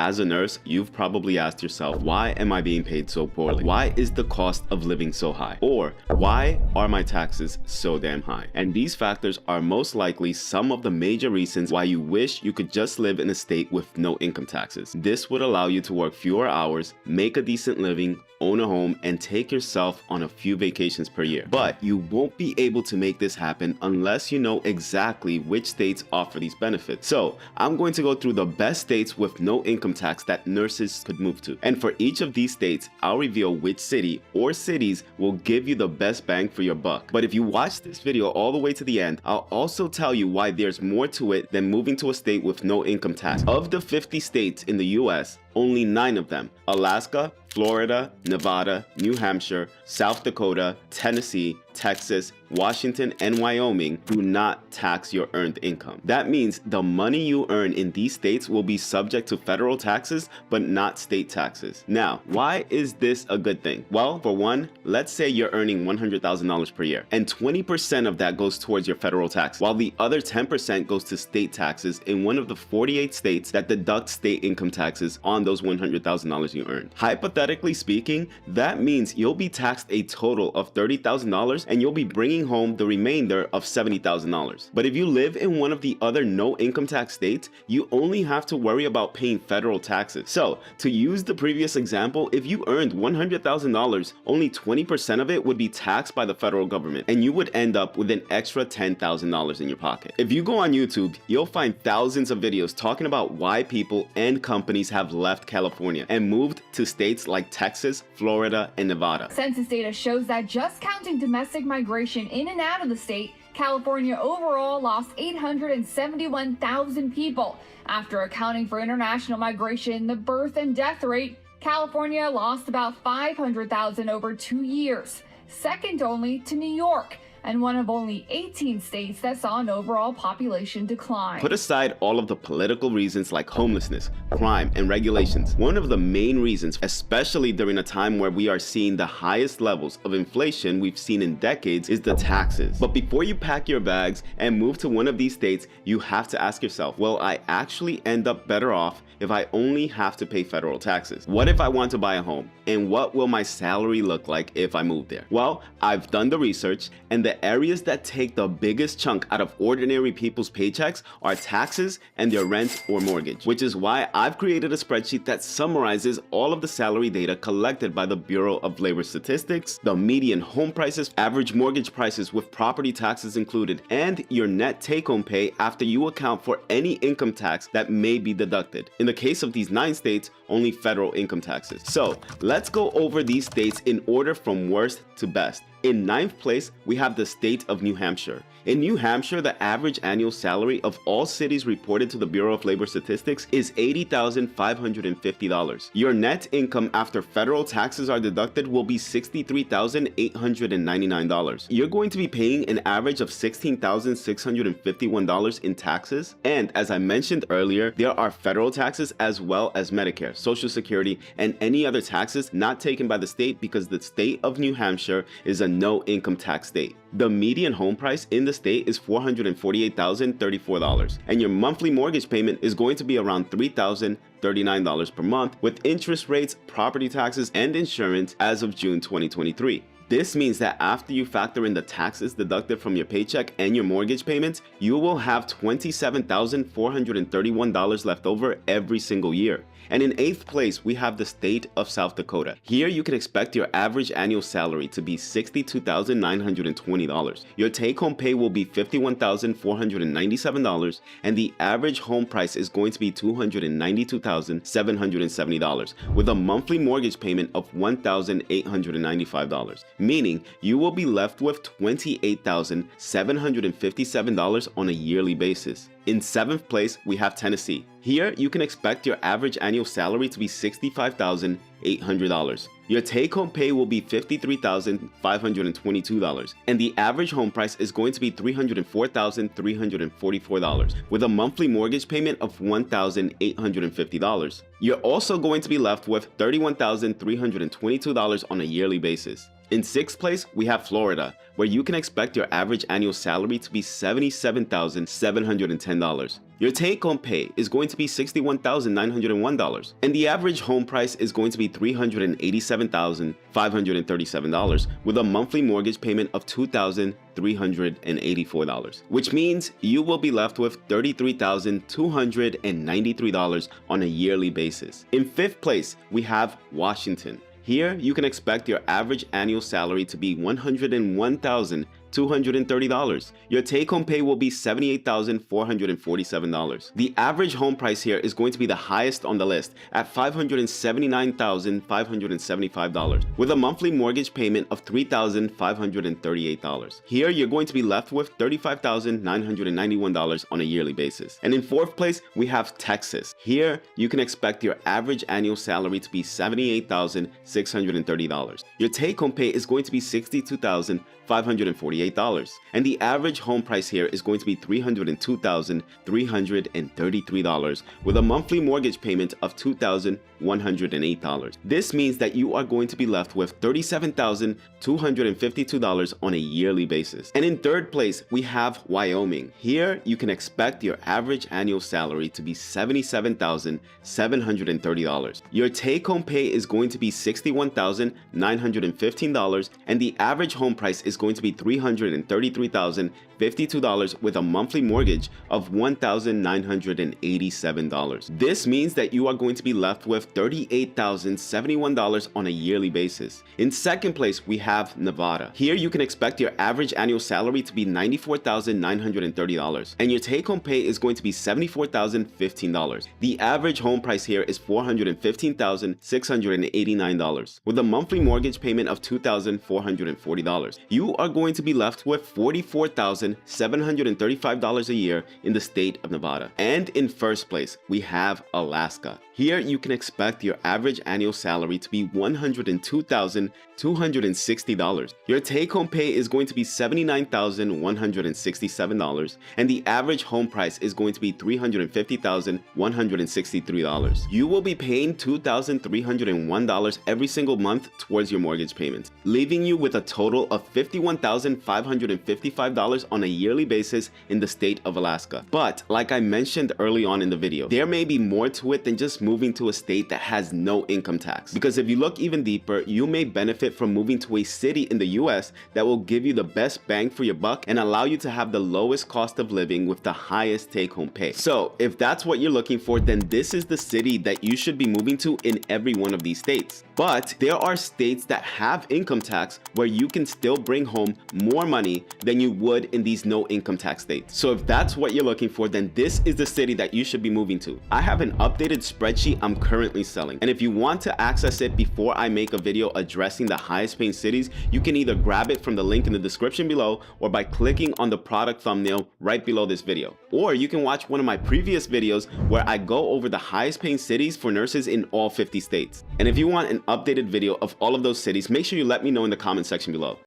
As a nurse, you've probably asked yourself, why am I being paid so poorly? Why is the cost of living so high? Or why are my taxes so damn high? And these factors are most likely some of the major reasons why you wish you could just live in a state with no income taxes. This would allow you to work fewer hours, make a decent living, own a home, and take yourself on a few vacations per year. But you won't be able to make this happen unless you know exactly which states offer these benefits. So I'm going to go through the best states with no income tax that nurses could move to. And for each of these states, I'll reveal which city or cities will give you the best bang for your buck. But if you watch this video all the way to the end, I'll also tell you why there's more to it than moving to a state with no income tax. Of the 50 states in the US, only 9 of them, Alaska, Florida, Nevada, New Hampshire, South Dakota, Tennessee, Texas, Washington, and Wyoming do not tax your earned income. That means the money you earn in these states will be subject to federal taxes, but not state taxes. Now, why is this a good thing? Well, for one, let's say you're earning $100,000 per year, and 20% of that goes towards your federal tax, while the other 10% goes to state taxes in one of the 48 states that deduct state income taxes on those $100,000 you earned. Hypothetically speaking, that means you'll be taxed a total of $30,000 and you'll be bringing home the remainder of $70,000. But if you live in one of the other no income tax states, you only have to worry about paying federal taxes. So to use the previous example, if you earned $100,000, only 20% of it would be taxed by the federal government, and you would end up with an extra $10,000 in your pocket. If you go on YouTube, you'll find thousands of videos talking about why people and companies have left California and moved to states like Texas, Florida, and Nevada. Census data shows that just counting domestic migration in and out of the state, California overall lost 871,000 people. After accounting for international migration, the birth and death rate, California lost about 500,000 over 2 years, second only to New York, and one of only 18 states that saw an overall population decline. Put aside all of the political reasons like homelessness, crime, and regulations. One of the main reasons, especially during a time where we are seeing the highest levels of inflation we've seen in decades, is the taxes. But before you pack your bags and move to one of these states, you have to ask yourself, will I actually end up better off if I only have to pay federal taxes? What if I want to buy a home? And what will my salary look like if I move there? Well, I've done the research, and the areas that take the biggest chunk out of ordinary people's paychecks are taxes and their rent or mortgage, which is why I've created a spreadsheet that summarizes all of the salary data collected by the Bureau of Labor Statistics, the median home prices, average mortgage prices with property taxes included, and your net take-home pay after you account for any income tax that may be deducted. In the case of these 9 states, only federal income taxes. So let's go over these states in order from worst to best. In 9th place, we have the state of New Hampshire. In New Hampshire, the average annual salary of all cities reported to the Bureau of Labor Statistics is $80,550. Your net income after federal taxes are deducted will be $63,899. You're going to be paying an average of $16,651 in taxes. And as I mentioned earlier, there are federal taxes as well as Medicare, Social Security, and any other taxes not taken by the state because the state of New Hampshire is a no income tax state. The median home price in the state is $448,034, and your monthly mortgage payment is going to be around $3,039 per month with interest rates, property taxes, and insurance as of June 2023. This means that after you factor in the taxes deducted from your paycheck and your mortgage payments, you will have $27,431 left over every single year. And in 8th place, we have the state of South Dakota. Here you can expect your average annual salary to be $62,920. Your take-home pay will be $51,497, and the average home price is going to be $292,770, with a monthly mortgage payment of $1,895, meaning you will be left with $28,757 on a yearly basis. In 7th place, we have Tennessee. Here, you can expect your average annual salary to be $65,800. Your take-home pay will be $53,522, and the average home price is going to be $304,344, with a monthly mortgage payment of $1,850. You're also going to be left with $31,322 on a yearly basis. In 6th place, we have Florida, where you can expect your average annual salary to be $77,710. Your take-home pay is going to be $61,901, and the average home price is going to be $387,537 with a monthly mortgage payment of $2,384, which means you will be left with $33,293 on a yearly basis. In fifth place, we have Washington. Here, you can expect your average annual salary to be $101,230. Your take-home pay will be $78,447. The average home price here is going to be the highest on the list at $579,575 with a monthly mortgage payment of $3,538. Here, you're going to be left with $35,991 on a yearly basis. And in fourth place, we have Texas. Here, you can expect your average annual salary to be $78,630. Your take-home pay is going to be $62,548, and the average home price here is going to be $302,333 with a monthly mortgage payment of $2,108. This means that you are going to be left with $37,252 on a yearly basis. And in third place, we have Wyoming. Here, you can expect your average annual salary to be $77,730. Your take-home pay is going to be $61,915, and the average home price is going to be $333,052 with a monthly mortgage of $1,987. This means that you are going to be left with $38,071 on a yearly basis. In second place, we have Nevada. Here, you can expect your average annual salary to be $94,930, and your take-home pay is going to be $74,015. The average home price here is $415,689 with a monthly mortgage payment of $2,440. You are going to be left with $44,735 a year in the state of Nevada. And in first place, we have Alaska. Here, you can expect your average annual salary to be $102,260. Your take-home pay is going to be $79,167, and the average home price is going to be $350,163. You will be paying $2,301 every single month towards your mortgage payment, leaving you with a total of $51,555 on a yearly basis in the state of Alaska. But like I mentioned early on in the video, there may be more to it than just moving to a state that has no income tax. Because if you look even deeper, you may benefit from moving to a city in the US that will give you the best bang for your buck and allow you to have the lowest cost of living with the highest take-home pay. So if that's what you're looking for, then this is the city that you should be moving to in every one of these states. But there are states that have income tax where you can still bring home more money than you would in these no income tax states. So if that's what you're looking for, then this is the city that you should be moving to. I have an updated spreadsheet I'm currently selling, and if you want to access it before I make a video addressing the highest paying cities, you can either grab it from the link in the description below or by clicking on the product thumbnail right below this video. Or you can watch one of my previous videos where I go over the highest paying cities for nurses in all 50 states. And if you want an updated video of all of those cities, make sure you let me know in the comment section below.